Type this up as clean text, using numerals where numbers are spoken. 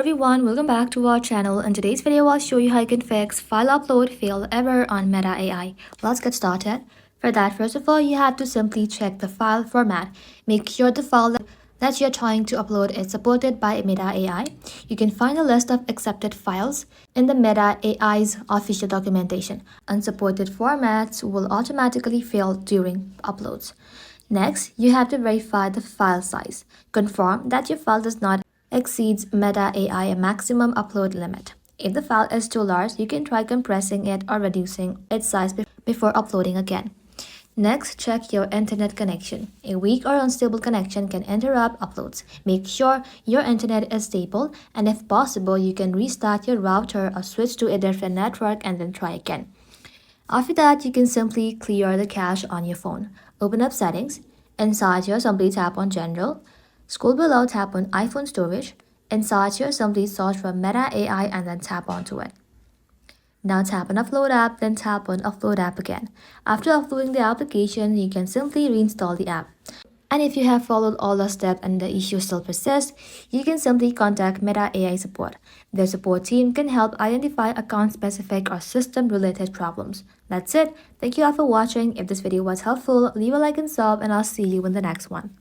everyone, welcome back to our channel. In today's video, I'll show you how you can fix file upload fail error on Meta AI. Let's get started. For that, first of all, you have to simply check the file format. Make sure the file that you're trying to upload is supported by Meta AI. You can find a list of accepted files in the Meta AI's official documentation. Unsupported formats will automatically fail during uploads. Next, you have to verify the file size. Confirm that your file does not exceeds Meta AI maximum upload limit. If the file is too large, you can try compressing it or reducing its size before uploading again. Next, check your internet connection. A weak or unstable connection can interrupt uploads. Make sure your internet is stable, and if possible, you can restart your router or switch to a different network and then try again. After that, you can simply clear the cache on your phone. Open up Settings. Inside here, simply tap on General. Scroll below, tap on iPhone Storage. Inside here, simply search for Meta AI and then tap onto it. Now tap on Upload App, then tap on Upload App again. After uploading the application, you can simply reinstall the app. And if you have followed all the steps and the issue still persists, you can simply contact Meta AI support. Their support team can help identify account-specific or system-related problems. That's it. Thank you all for watching. If this video was helpful, leave a like and sub, and I'll see you in the next one.